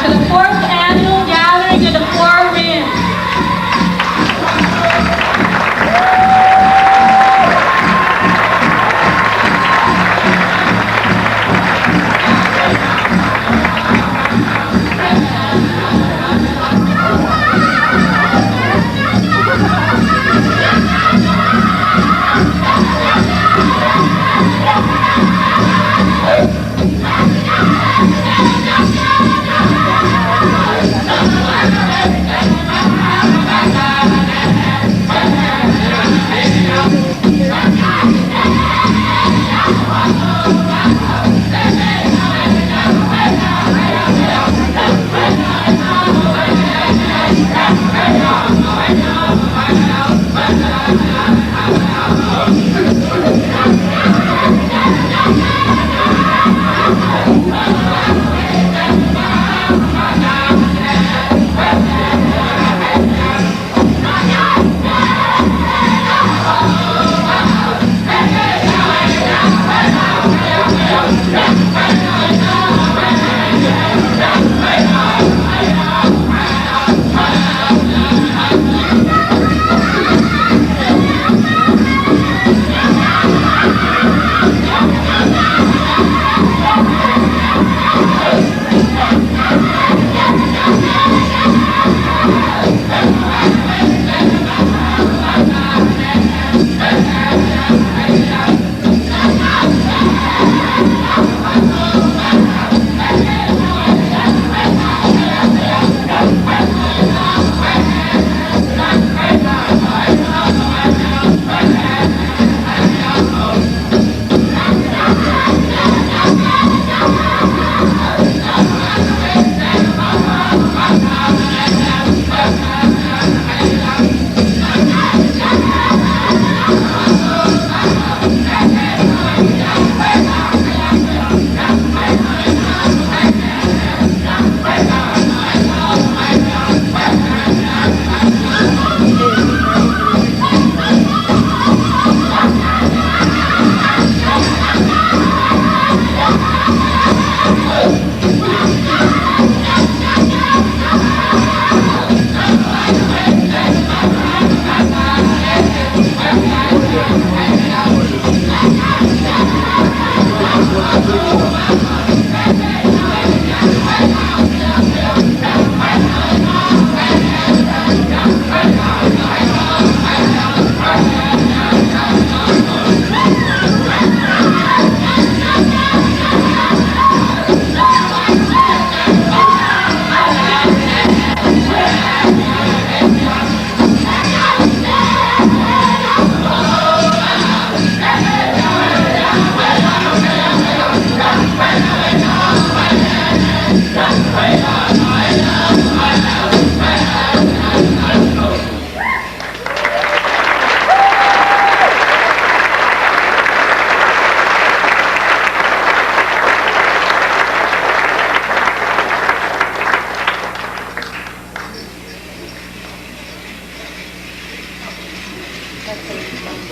to the 4th Annual Gathering of the Four Winds.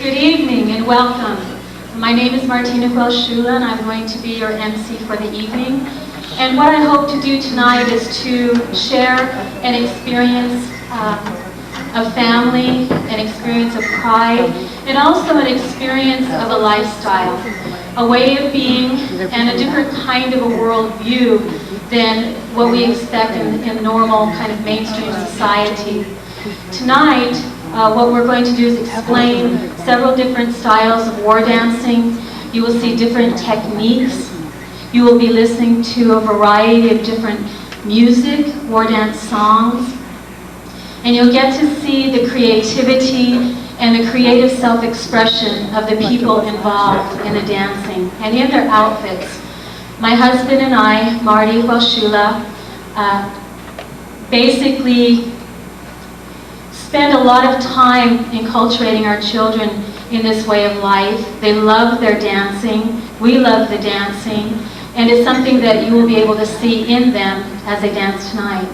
Good evening and welcome. My name is Martina Whelshula and I'm going to be your MC for the evening. And what I hope to do tonight is to share an experience of family, an experience of pride, and also an experience of a lifestyle, a way of being, and a different kind of a worldview than what we expect in normal kind of mainstream society. Tonight, what we're going to do is explain several different styles of war dancing. You will see different techniques. You will be listening to a variety of different music, war dance songs. And you'll get to see the creativity and the creative self-expression of the people involved in the dancing and in their outfits. My husband and I, Martina Whelshula, basically spend a lot of time enculturating our children in this way of life. They love their dancing. We love the dancing. And it's something that you will be able to see in them as they dance tonight.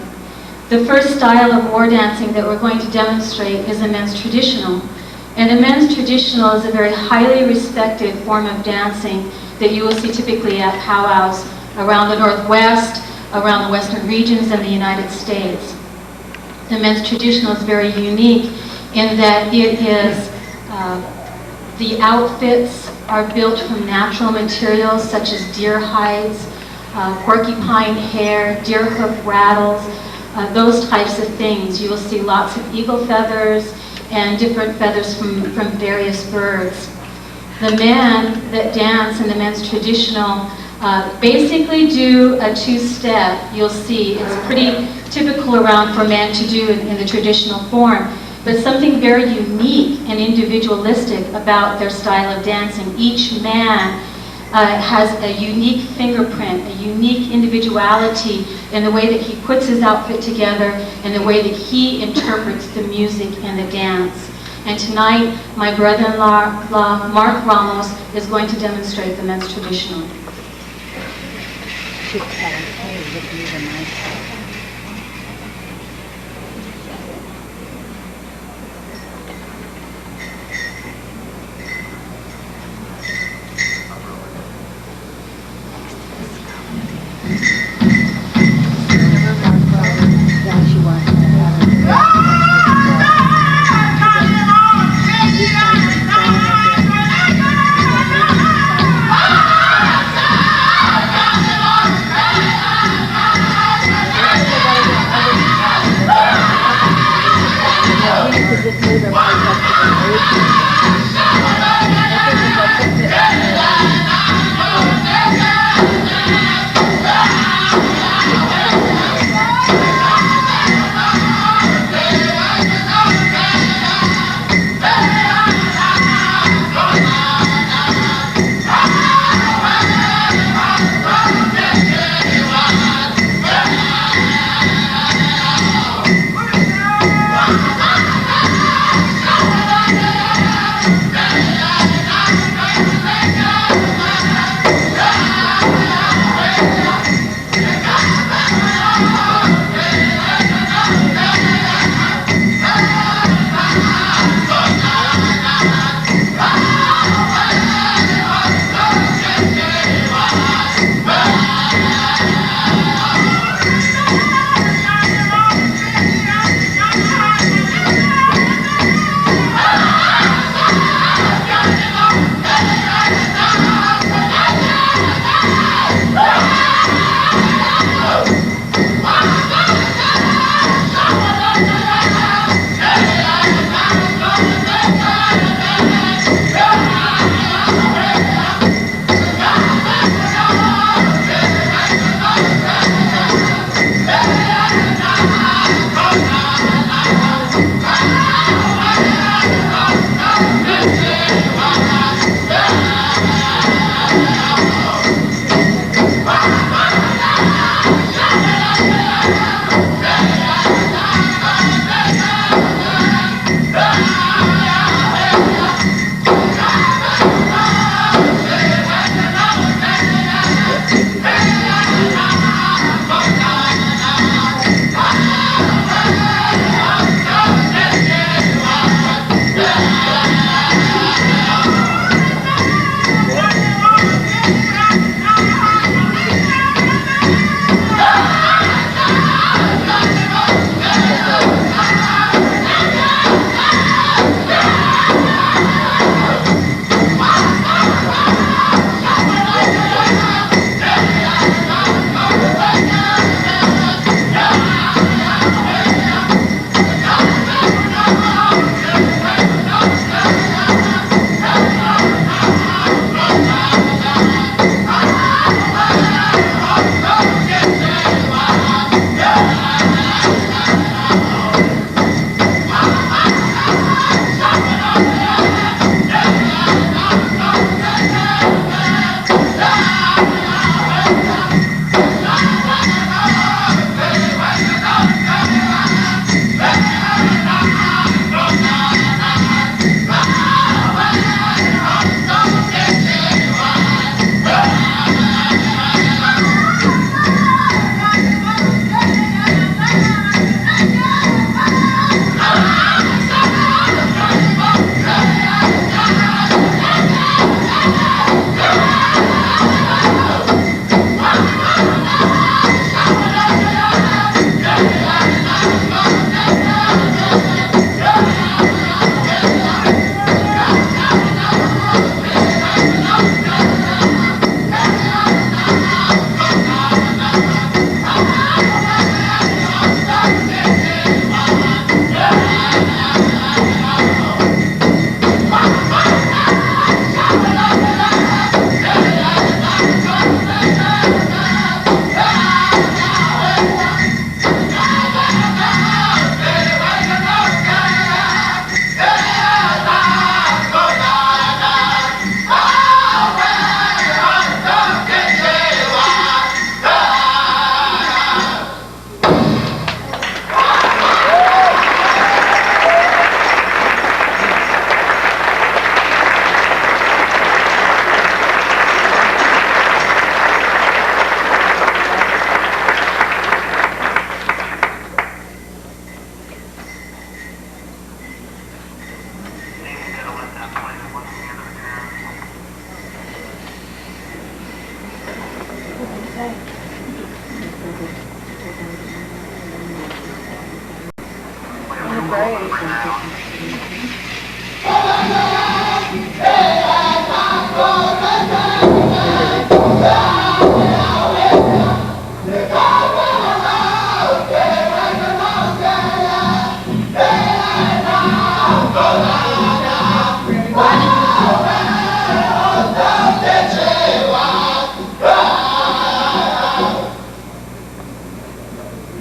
The first style of war dancing that we're going to demonstrate is a men's traditional. And the men's traditional is a very highly respected form of dancing that you will see typically at powwows around the Northwest, around the western regions and the United States. The men's traditional is very unique in that it is, the outfits are built from natural materials such as deer hides, porcupine hair, deer hoof rattles, those types of things. You will see lots of eagle feathers and different feathers from various birds. The men that dance in the men's traditional basically do a two-step. You'll see it's pretty typical around for men to do in the traditional form, but something very unique and individualistic about their style of dancing. Each man has a unique fingerprint, a unique individuality in the way that he puts his outfit together and the way that he interprets the music and the dance. And tonight, my brother-in-law, Mark Ramos, is going to demonstrate the men's traditional.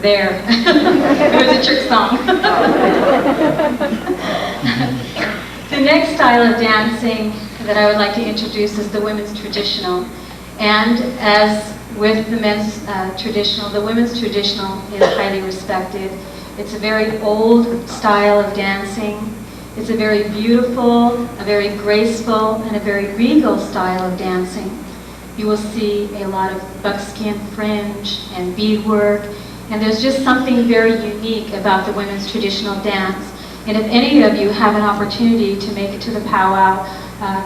There. It was a trick song. The next style of dancing that I would like to introduce is the women's traditional. And as with the men's traditional, the women's traditional is highly respected. It's a very old style of dancing. It's a very beautiful, a very graceful, and a very regal style of dancing. You will see a lot of buckskin fringe and beadwork, and there's just something very unique about the women's traditional dance. And if any of you have an opportunity to make it to the powwow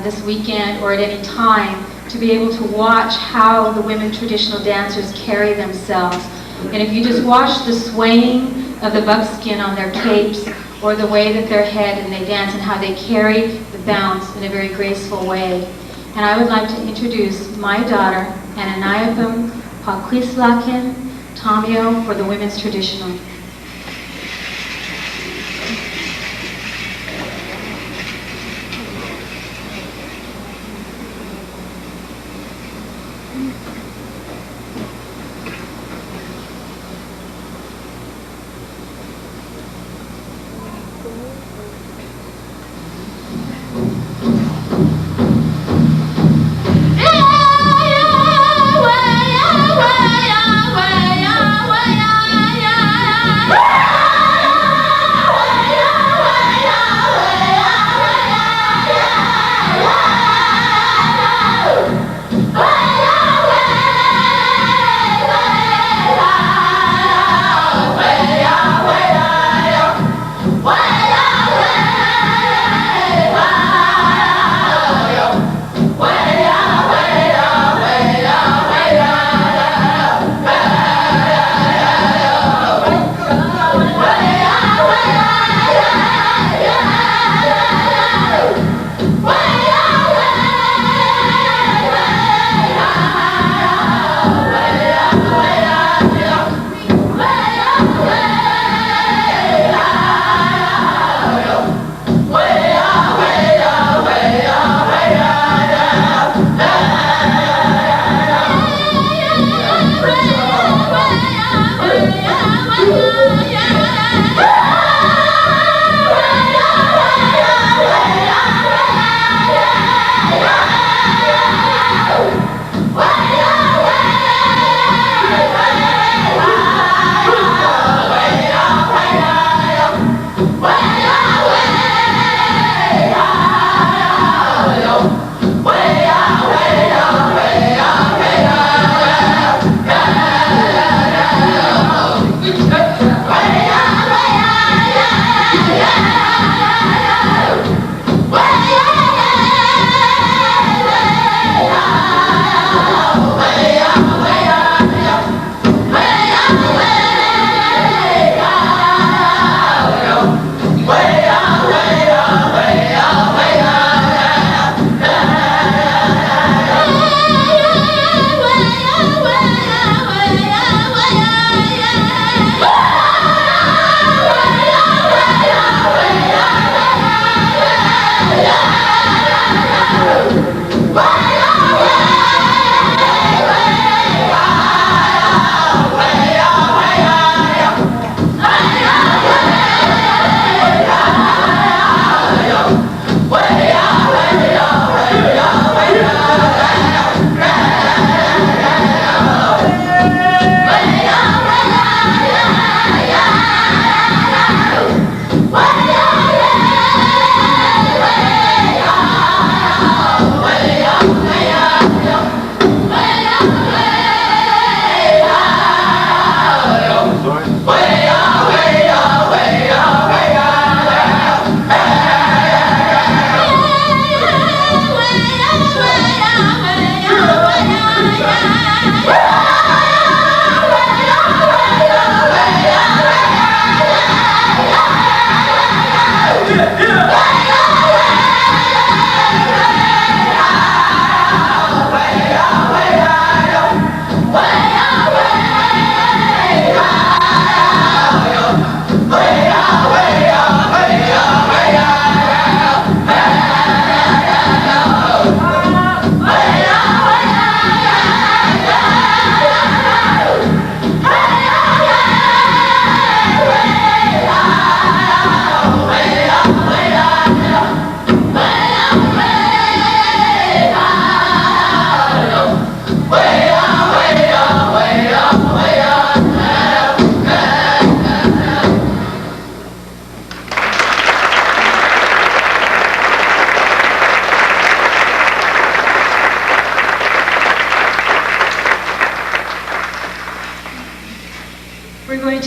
this weekend or at any time, to be able to watch how the women traditional dancers carry themselves. And if you just watch the swaying of the buckskin on their capes, or the way that their head and they dance and how they carry the bounce in a very graceful way. And I would like to introduce my daughter, Ananayapam Paquislakin Tomio, for the women's traditional.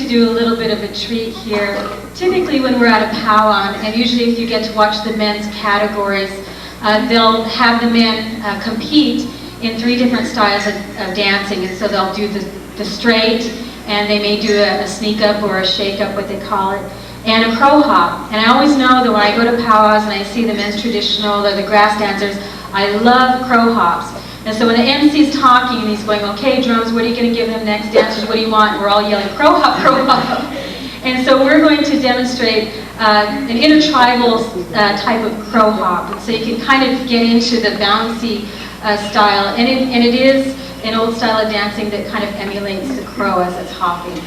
to do a little bit of a treat here. Typically when we're at a powwow, and usually if you get to watch the men's categories, they'll have the men compete in 3 different styles of dancing. And so they'll do the straight, and they may do a sneak up or a shake up, what they call it, and a crow hop. And I always know that when I go to powwows and I see the men's traditional or the grass dancers, I love crow hops. And so when the MC is talking and he's going, okay, drums, what are you going to give them next? Dancers, what do you want? And we're all yelling, crow hop, crow hop. And so we're going to demonstrate an intertribal type of crow hop. And so you can kind of get into the bouncy style. And it is an old style of dancing that kind of emulates the crow as it's hopping.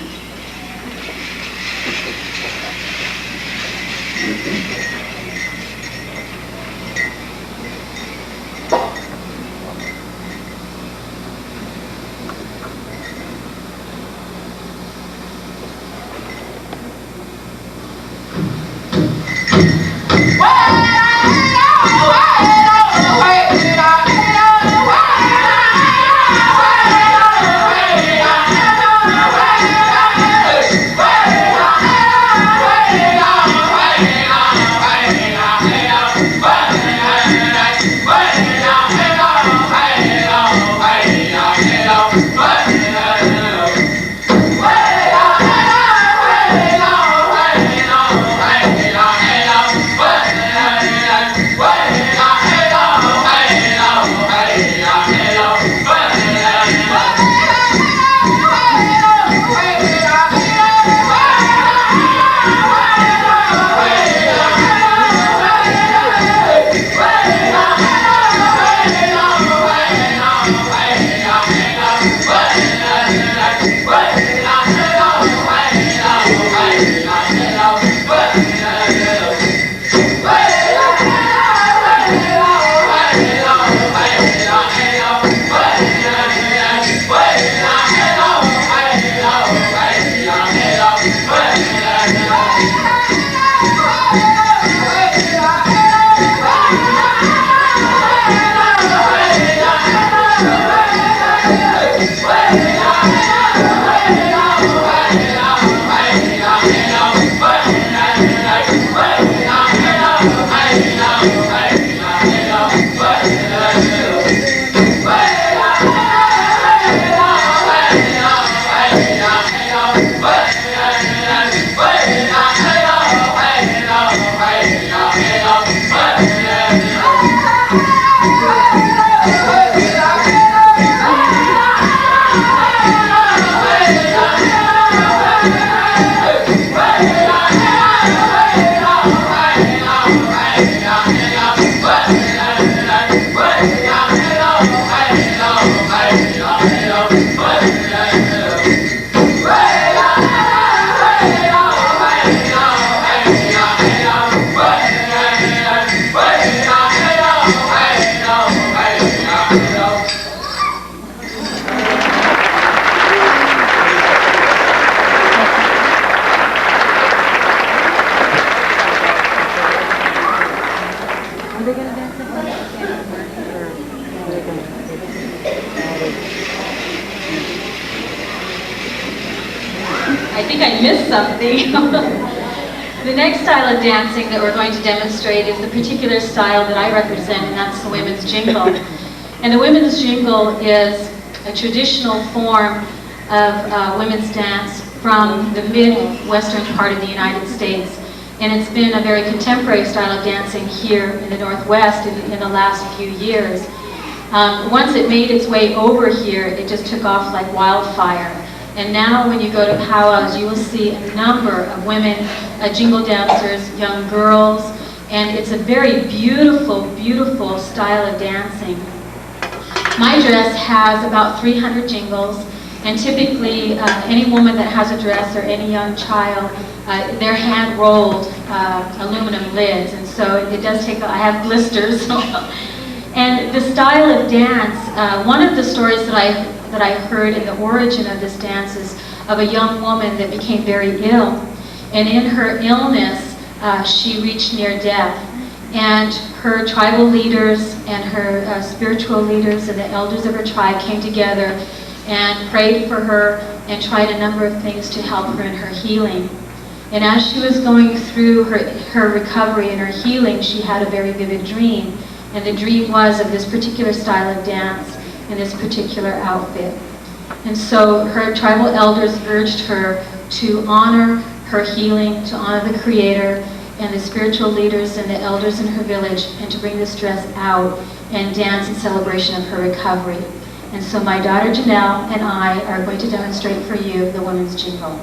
I think I missed something. The next style of dancing that we're going to demonstrate is the particular style that I represent, and that's the women's jingle. And the women's jingle is a traditional form of women's dance from the mid-western part of the United States. And it's been a very contemporary style of dancing here in the Northwest in the last few years. Once it made its way over here, it just took off like wildfire. And now when you go to powwows, you will see a number of women, jingle dancers, young girls, and it's a very beautiful, beautiful style of dancing. My dress has about 300 jingles, and typically any woman that has a dress or any young child, they're hand-rolled aluminum lids, and so it does take, I have blisters. And the style of dance, one of the stories that I heard in the origin of this dance is of a young woman that became very ill. And in her illness, she reached near death. And her tribal leaders and her spiritual leaders and the elders of her tribe came together and prayed for her and tried a number of things to help her in her healing. And as she was going through her recovery and her healing, she had a very vivid dream. And the dream was of this particular style of dance in this particular outfit. And so her tribal elders urged her to honor her healing, to honor the Creator and the spiritual leaders and the elders in her village, and to bring this dress out and dance in celebration of her recovery. And so my daughter Janelle and I are going to demonstrate for you the women's jingle.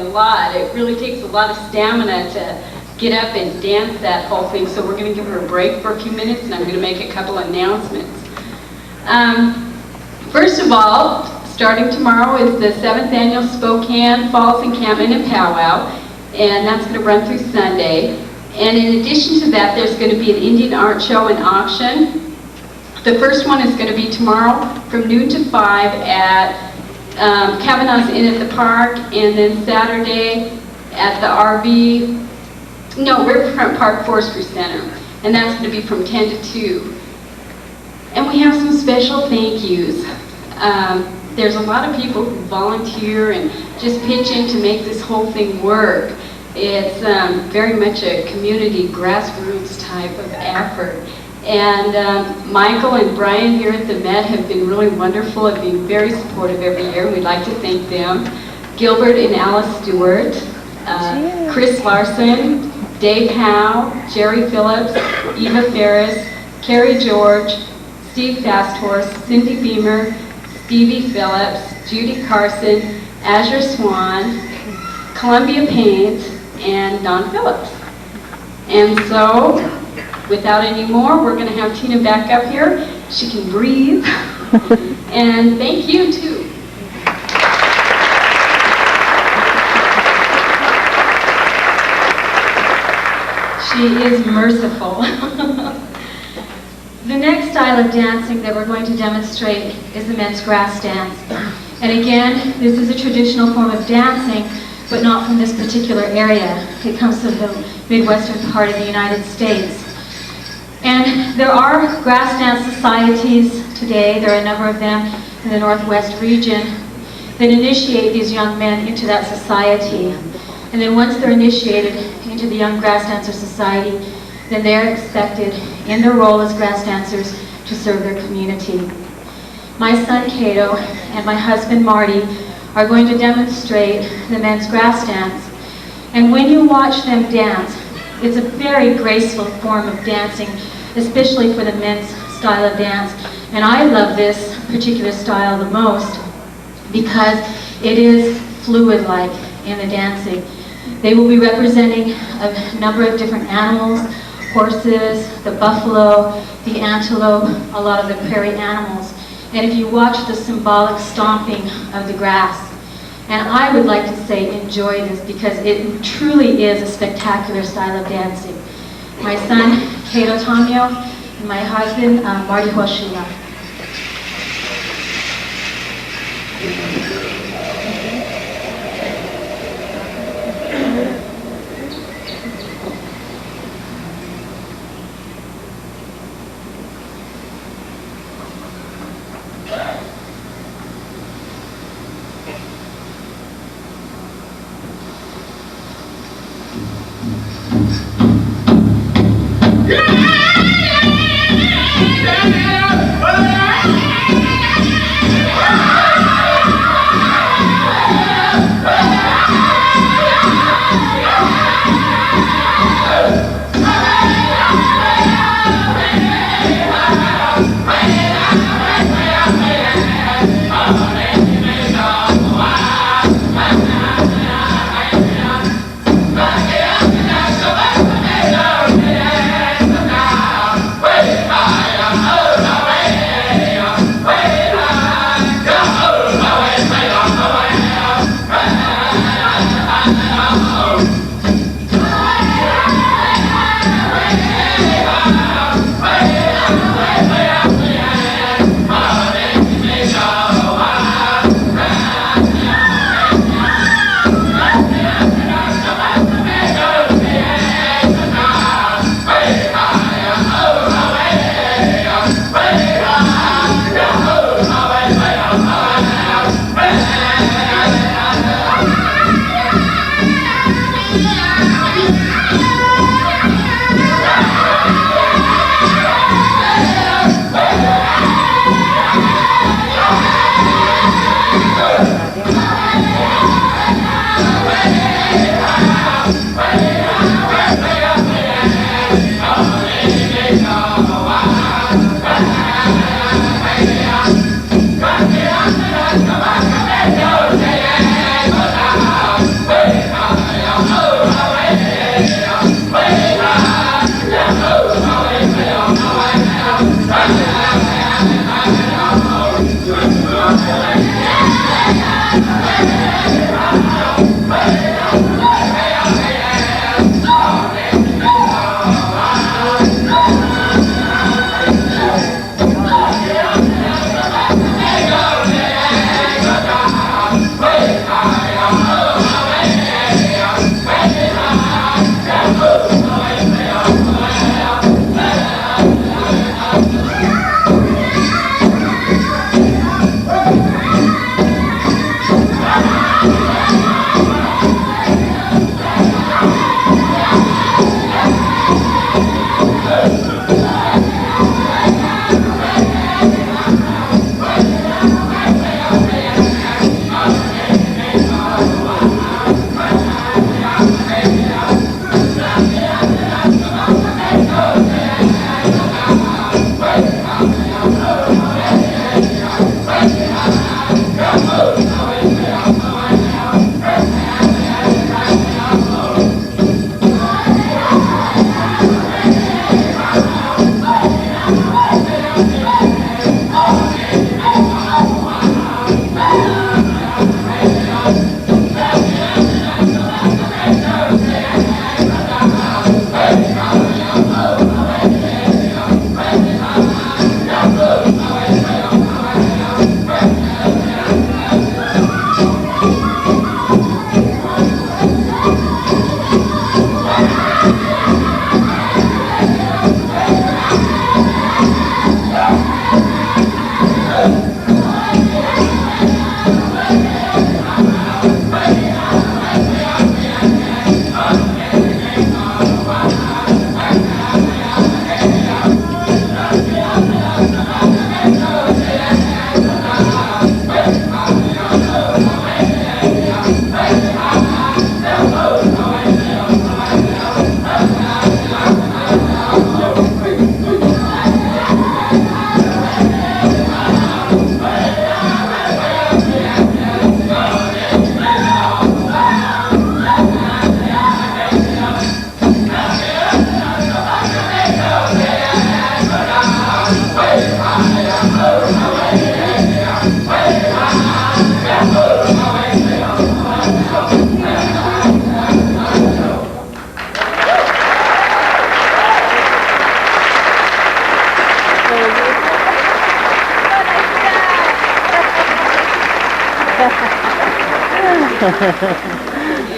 lot. It really takes a lot of stamina to get up and dance that whole thing. So we're going to give her a break for a few minutes, and I'm going to make a couple announcements. First of all, starting tomorrow is the 7th Annual Spokane Falls Encampment and Powwow, and that's going to run through Sunday. And in addition to that, there's going to be an Indian art show and auction. The first one is going to be tomorrow from noon to 5 at Kavanaugh's Inn at the park, and then Saturday at the Riverfront Park Forestry Center, and that's going to be from 10 to 2. And we have some special thank yous. There's a lot of people who volunteer and just pitch in to make this whole thing work. It's very much a community grassroots type of effort. And Michael and Brian here at the Met have been really wonderful and being very supportive every year. We'd like to thank them. Gilbert and Alice Stewart, Chris Larson, Dave Howe, Jerry Phillips, Eva Ferris, Carrie George, Steve Fasthorse, Cindy Beamer, Stevie Phillips, Judy Carson, Azure Swan, Columbia Paint, and Don Phillips. And so, without any more, we're going to have Tina back up here. She can breathe. And thank you, too. She is merciful. The next style of dancing that we're going to demonstrate is the men's grass dance. And again, this is a traditional form of dancing, but not from this particular area. It comes from the Midwestern part of the United States. And there are grass dance societies today, there are a number of them in the Northwest region, that initiate these young men into that society. And then once they're initiated into the Young Grass Dancer Society, then they're expected, in their role as grass dancers, to serve their community. My son Cato and my husband Marty are going to demonstrate the men's grass dance. And when you watch them dance, it's a very graceful form of dancing, especially for the men's style of dance. And I love this particular style the most because it is fluid-like in the dancing. They will be representing a number of different animals, horses, the buffalo, the antelope, a lot of the prairie animals. And if you watch the symbolic stomping of the grass, and I would like to say enjoy this because it truly is a spectacular style of dancing. My son, Cato Tomio, and my husband, Martina Whelshula.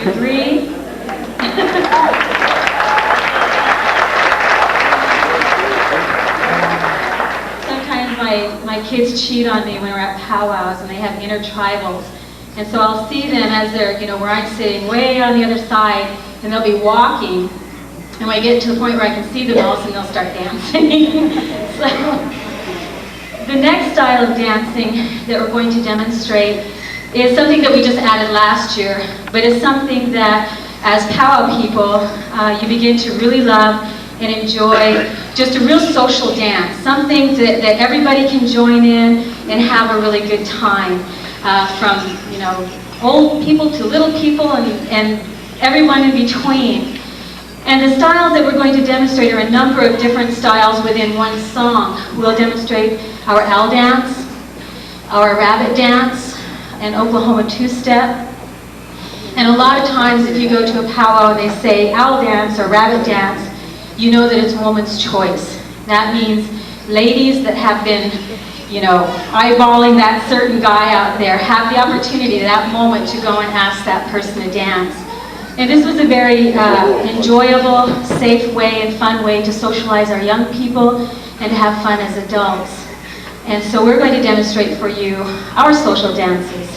You agree? Sometimes my kids cheat on me when we're at powwows and they have intertribals. And so I'll see them as they're, where I'm sitting way on the other side, and they'll be walking. And when I get to the point where I can see them, all of a sudden they'll start dancing. So, the next style of dancing that we're going to demonstrate is something that we just added last year, but it's something that, as powwow people, you begin to really love and enjoy. Just a real social dance, something that everybody can join in and have a really good time. From old people to little people and everyone in between. And the styles that we're going to demonstrate are a number of different styles within one song. We'll demonstrate our owl dance, our rabbit dance, and Oklahoma two-step. And a lot of times if you go to a powwow and they say owl dance or rabbit dance, you know that it's a woman's choice. That means ladies that have been eyeballing that certain guy out there have the opportunity at that moment to go and ask that person to dance. And this was a very enjoyable, safe way and fun way to socialize our young people and to have fun as adults. And so we're going to demonstrate for you our social dances.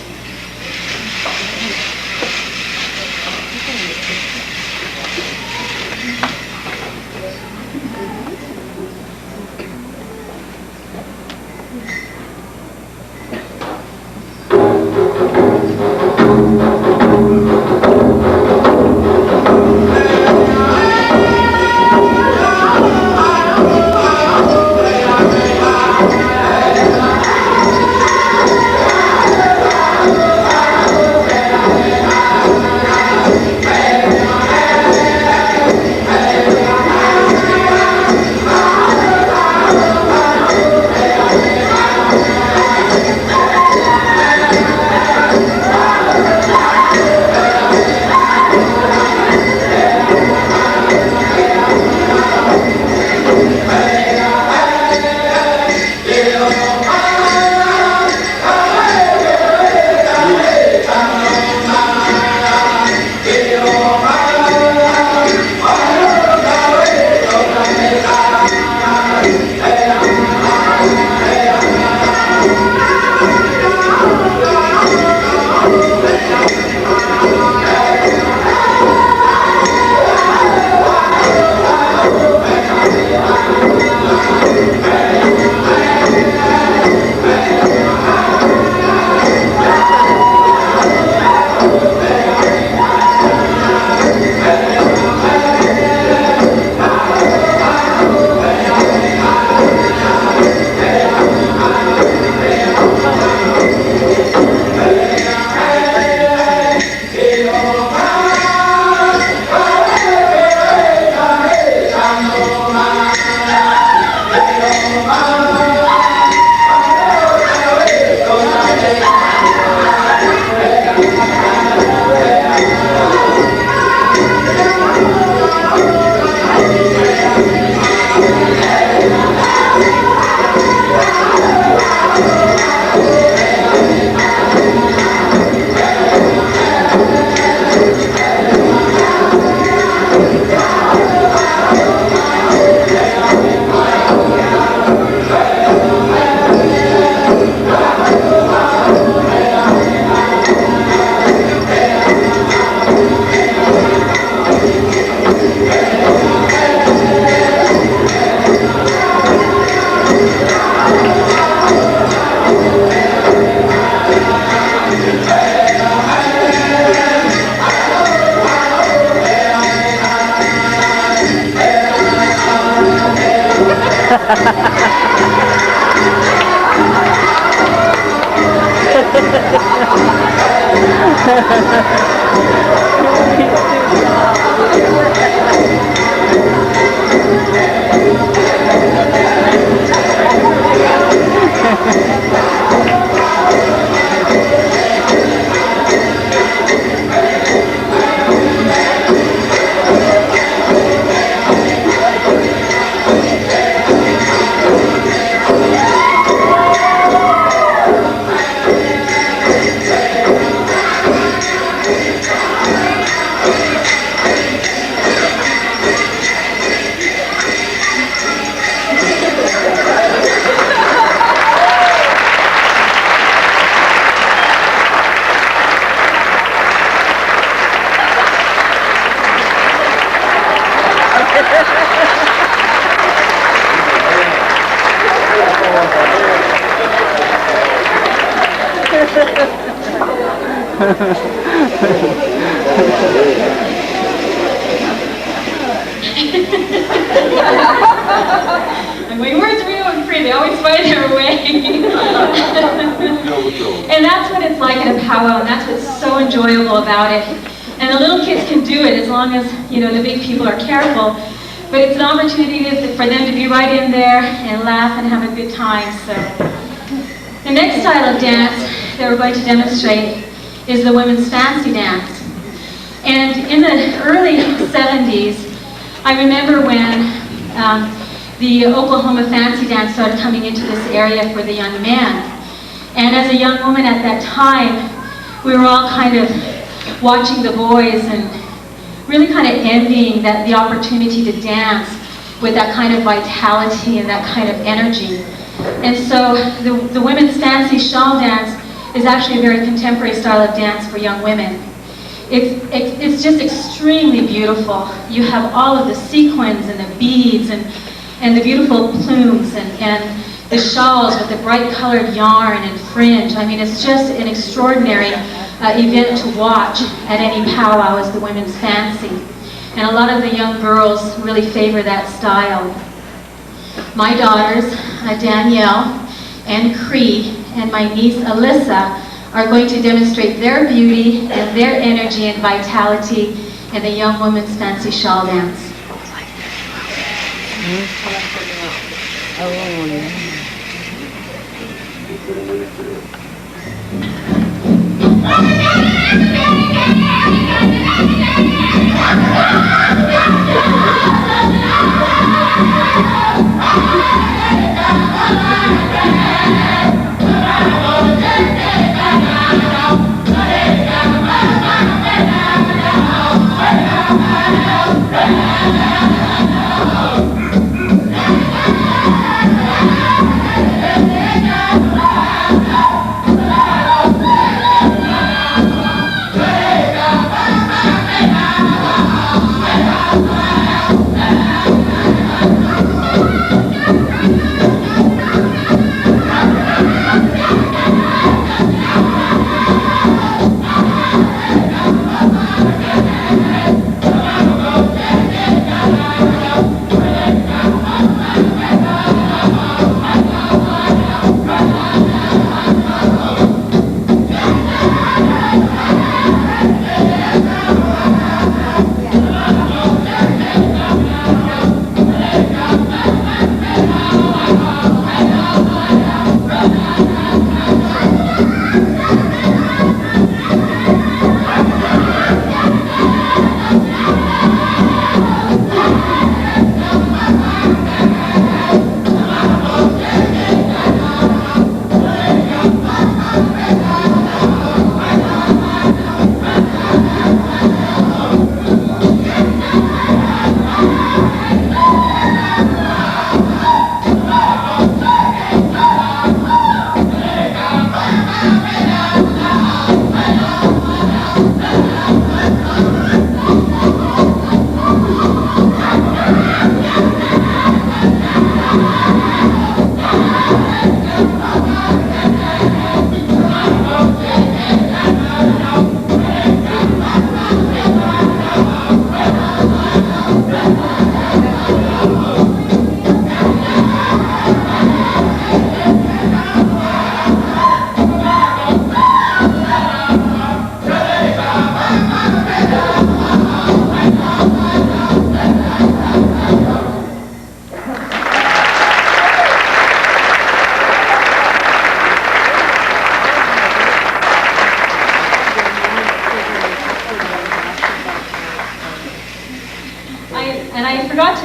I'm going, where's Rio and Free? They always find their way. And that's what it's like at a powwow, and that's what's so enjoyable about it. And the little kids can do it as long as, you know, the big people are careful. But it's an opportunity for them to be right in there and laugh and have a good time. So the next style of dance that we're going to demonstrate is the women's fancy dance. And in the early 70s, I remember when the Oklahoma fancy dance started coming into this area for the young men. And as a young woman at that time, we were all kind of watching the boys and really kind of envying the opportunity to dance with that kind of vitality and that kind of energy. And so the women's fancy shawl dance is actually a very contemporary style of dance for young women. It's just extremely beautiful. You have all of the sequins and the beads and the beautiful plumes and the shawls with the bright colored yarn and fringe. I mean, it's just an extraordinary event to watch at any powwow is the women's fancy. And a lot of the young girls really favor that style. My daughters, Danielle and Cree, and my niece Alyssa are going to demonstrate their beauty and their energy and vitality in the young women's fancy shawl dance.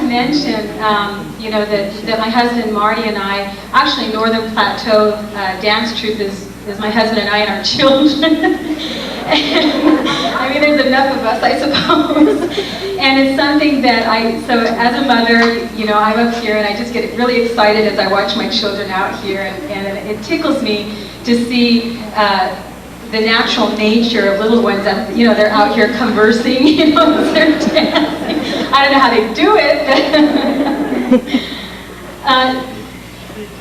Mention, you know, that my husband Marty and I, actually Northern Plateau dance troupe is my husband and I and our children. I mean, there's enough of us, I suppose. And it's something that so as a mother, you know, I'm up here and I just get really excited as I watch my children out here, and it tickles me to see the natural nature of little ones that, you know, they're out here conversing, you know, as they're dancing. I don't know how they do it, but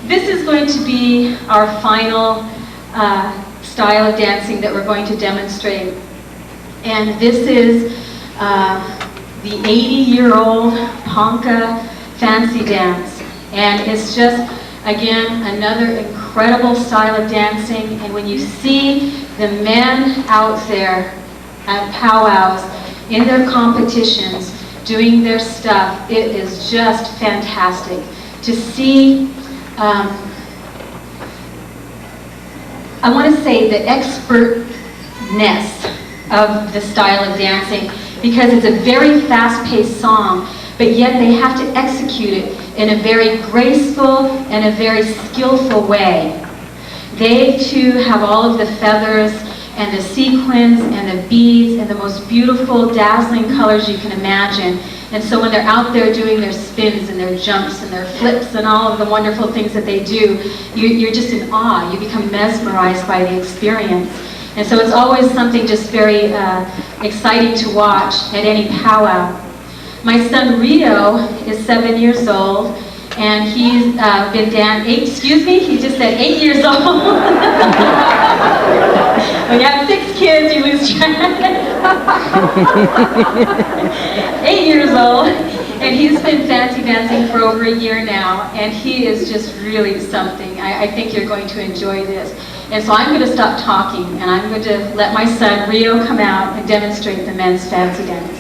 this is going to be our final style of dancing that we're going to demonstrate. And this is the 80-year-old Ponca fancy dance. And it's just, again, another incredible style of dancing. And when you see the men out there at powwows, in their competitions, doing their stuff, it is just fantastic. To see, I want to say the expertness of the style of dancing, because it's a very fast-paced song, but yet they have to execute it in a very graceful and a very skillful way. They too have all of the feathers and the sequins and the beads and the most beautiful, dazzling colors you can imagine. And so when they're out there doing their spins and their jumps and their flips and all of the wonderful things that they do, you're just in awe. You become mesmerized by the experience. And so it's always something just very exciting to watch at any powwow. My son Rio is 7 years old, and he's been he just said 8 years old. When you have 6 kids, you lose track. 8 years old, and he's been fancy dancing for over a year now, and he is just really something. I think you're going to enjoy this. And so I'm going to stop talking, and I'm going to let my son Rio come out and demonstrate the men's fancy dance.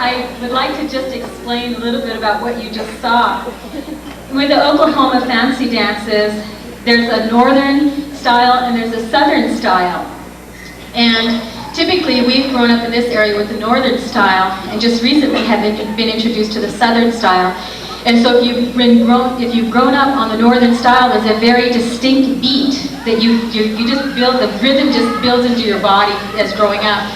I would like to just explain a little bit about what you just saw. With the Oklahoma fancy dances, there's a northern style and there's a southern style. And typically we've grown up in this area with the northern style and just recently have been introduced to the southern style. And so if you've grown up on the northern style, there's a very distinct beat that you just build, the rhythm just builds into your body as growing up.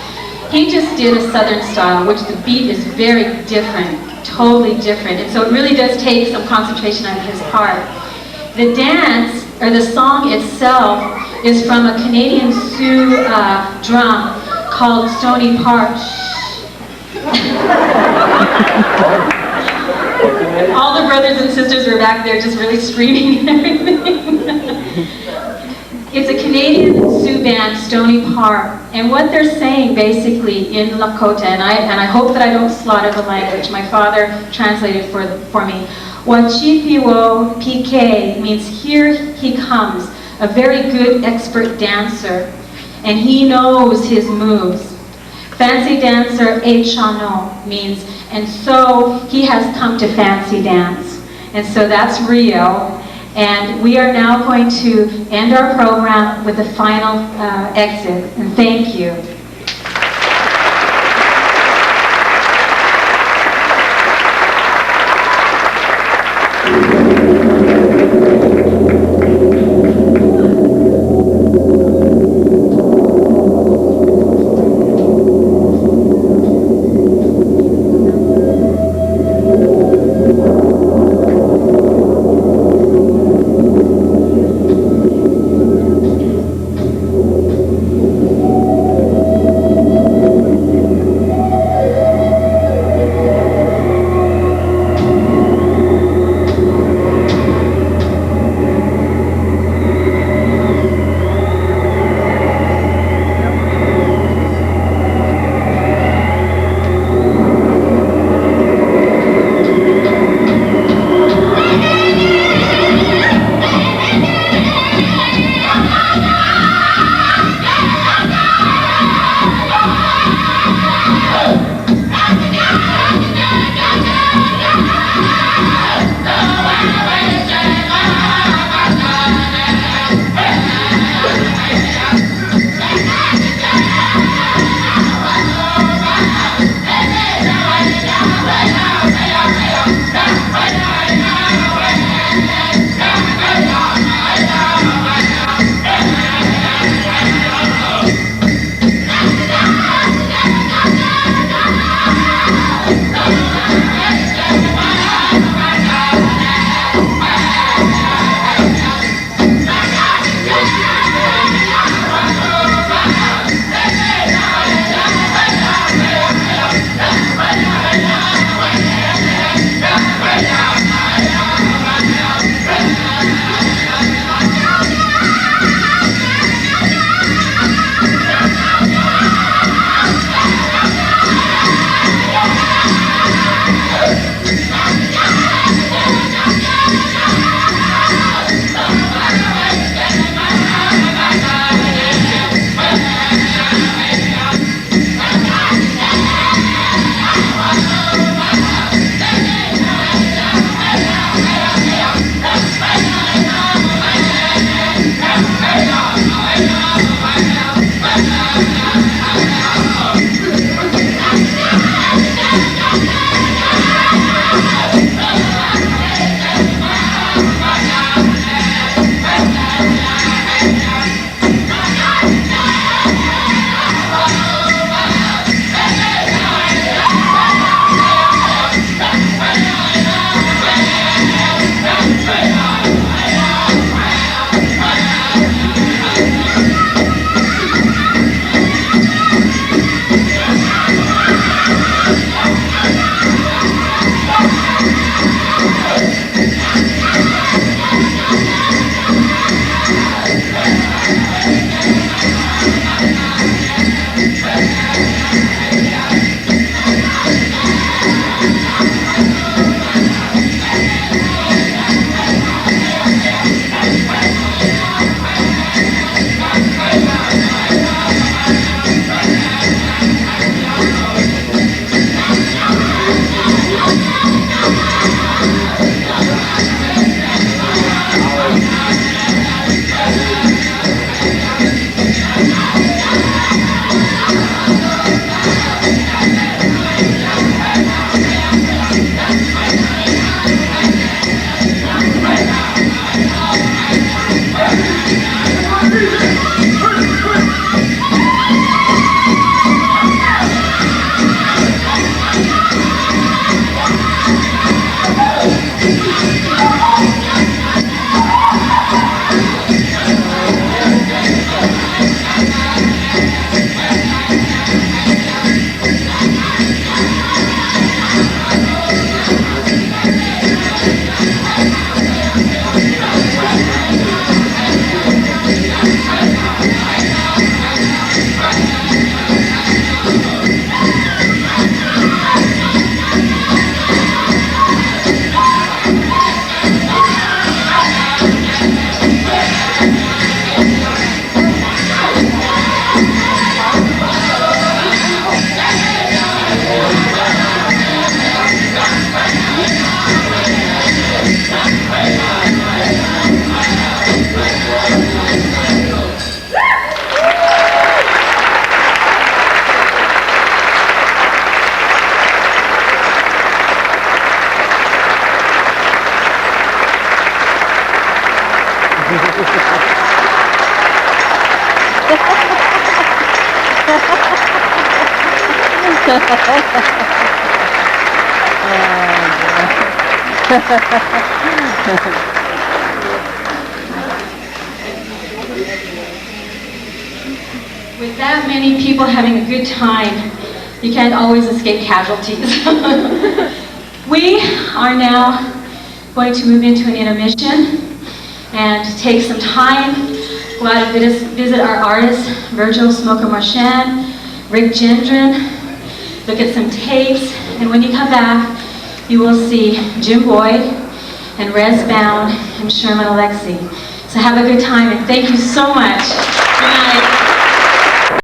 He just did a southern style, which the beat is very different, totally different. And so it really does take some concentration on his part. The dance, or the song itself, is from a Canadian Sioux drum called Stony Park. All the brothers and sisters were back there just really screaming and everything. It's a Canadian Sioux band, Stony Park, and what they're saying basically in Lakota, and I hope that I don't slaughter the language, my father translated for me. Wachipiwo PK means here he comes, a very good expert dancer, and he knows his moves. Fancy dancer Echano means, and so he has come to fancy dance. And so that's Rio. And we are now going to end our program with the final exit. And thank you. With that many people having a good time, you can't always escape casualties. We are now going to move into an intermission and take some time, go out and visit our artists, Virgil Smoker Marchand, Rick Gendron, look at some tapes, and when you come back, you will see Jim Boyd and Rez Bound and Sherman Alexie. So have a good time, and thank you so much.